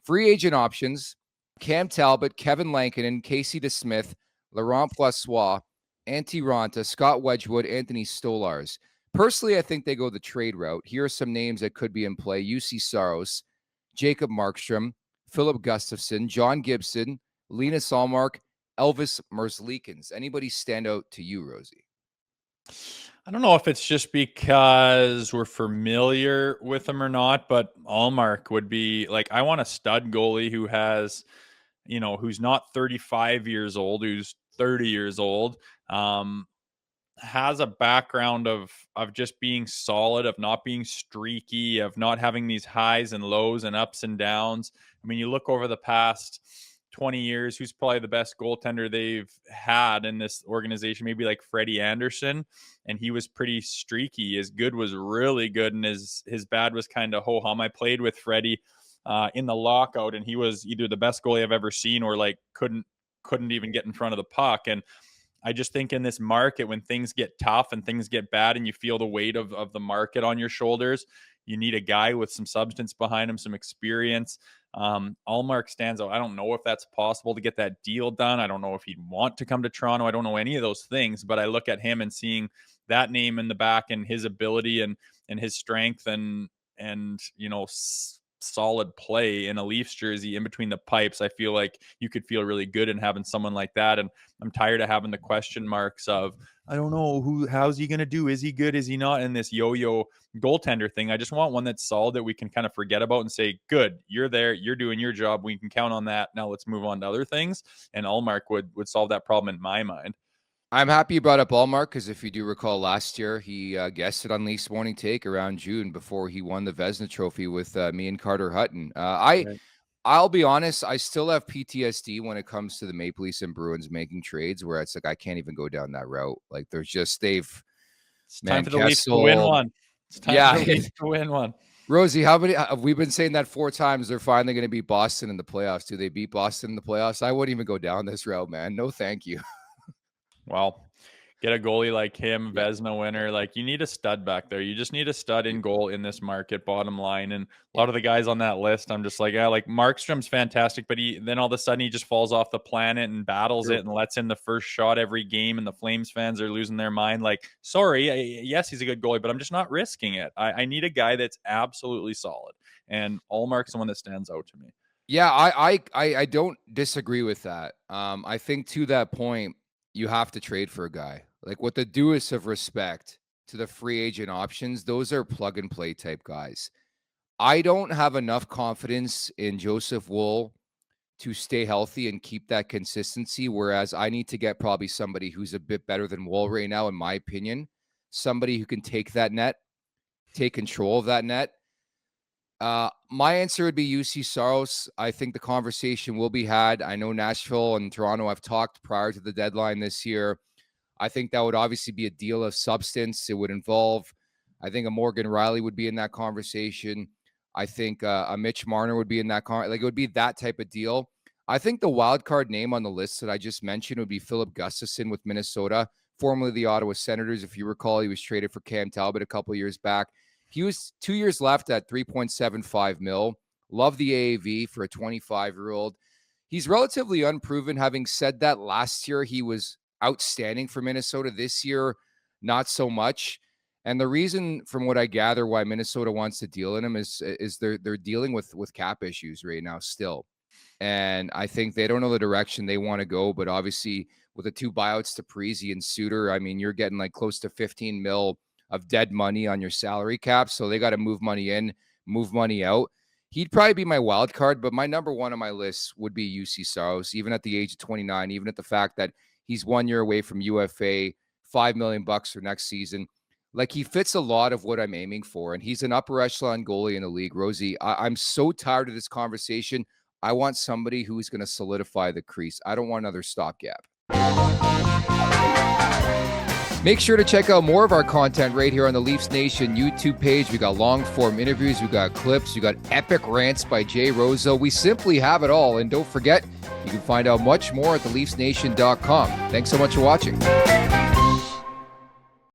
Free agent options: Cam Talbot, Kevin Lankinen, Casey DeSmith, Laurent Brossoit, Antti Ranta, Scott Wedgwood, Anthony Stolars. Personally, I think they go the trade route. Here are some names that could be in play: UC Saros, Jacob Markstrom, Philip Gustafson, John Gibson, Linus Ullmark, Elvis Merzlikins. Anybody stand out to you, Rosie? I don't know if it's just because we're familiar with him or not, but Ullmark would be like, I want a stud goalie who has, who's not 35 years old, who's 30 years old, has a background of just being solid, of not being streaky, of not having these highs and lows and ups and downs. I mean, you look over the past 20 years, who's probably the best goaltender they've had in this organization? Maybe like Freddie Anderson, and he was pretty streaky. His good was really good, and his bad was kind of ho-hum. I played with Freddie in the lockout, and he was either the best goalie I've ever seen or like couldn't even get in front of the puck. And I just think in this market, when things get tough and things get bad and you feel the weight of the market on your shoulders, you need a guy with some substance behind him, some experience. Ullmark stands out. I don't know if that's possible to get that deal done. I don't know if he'd want to come to Toronto. I don't know any of those things, but I look at him and seeing that name in the back and his ability and his strength and solid play in a Leafs jersey in between the pipes. I feel like you could feel really good in having someone like that. And I'm tired of having the question marks of, I don't know how's he going to do? Is he good? Is he not? In this yo-yo goaltender thing. I just want one that's solid that we can kind of forget about and say, good, you're there, you're doing your job. We can count on that. Now let's move on to other things. And Ullmark would solve that problem in my mind. I'm happy you brought up Ullmark, because if you do recall last year, he guested on Leafs Morning Take around June before he won the Vezina Trophy with me and Carter Hutton. I'll be honest, I still have PTSD when it comes to the Maple Leafs and Bruins making trades where it's like I can't even go down that route. Like it's time for the Leafs to win one. It's time for the Leafs to win one. Rosie, how many we've been saying that 4 times? They're finally going to beat Boston in the playoffs. Do they beat Boston in the playoffs? I wouldn't even go down this route, man. No, thank you. Well, get a goalie like him, Vezina winner. Like, you need a stud back there. You just need a stud in goal in this market, bottom line. And a lot of the guys on that list, I'm just like, like Markstrom's fantastic, but then all of a sudden he just falls off the planet and battles it and lets in the first shot every game, and the Flames fans are losing their mind. Like, sorry, yes, he's a good goalie, but I'm just not risking it. I need a guy that's absolutely solid, and Ullmark's the one that stands out to me. Yeah, I don't disagree with that. I think to that point, you have to trade for a guy. Like, with the dewest of respect to the free agent options, those are plug and play type guys. I don't have enough confidence in Joseph Woll to stay healthy and keep that consistency, whereas I need to get probably somebody who's a bit better than Woll right now, in my opinion. Somebody who can take that net, take control of that net. My answer would be UC Saros. I think the conversation will be had. I know Nashville and Toronto have talked prior to the deadline this year. I think that would obviously be a deal of substance. It would involve, I think, a Morgan Riley would be in that conversation. I think a Mitch Marner would be in that it would be that type of deal. I think the wild card name on the list that I just mentioned would be Philip Gustafson with Minnesota, formerly the Ottawa Senators. If you recall, he was traded for Cam Talbot a couple of years back. He was 2 years left at $3.75 million. Love the AAV for a 25-year-old. He's relatively unproven. Having said that, last year he was outstanding for Minnesota. This year, not so much. And the reason, from what I gather, why Minnesota wants to deal in him is they're dealing with cap issues right now still. And I think they don't know the direction they want to go. But obviously, with the 2 buyouts to Parise and Suter, I mean, you're getting like close to $15 million of dead money on your salary cap. So they got to move money in, move money out. He'd probably be my wild card, but my number one on my list would be UC Saros, even at the age of 29, even at the fact that he's 1 year away from UFA, $5 million for next season. Like, he fits a lot of what I'm aiming for, and he's an upper echelon goalie in the league. Rosie, I'm so tired of this conversation. I want somebody who's going to solidify the crease. I don't want another stopgap. Make sure to check out more of our content right here on the Leafs Nation YouTube page. We got long-form interviews, we got clips, we got epic rants by Jay Rosehill. We simply have it all. And don't forget, you can find out much more at theleafsnation.com. Thanks so much for watching.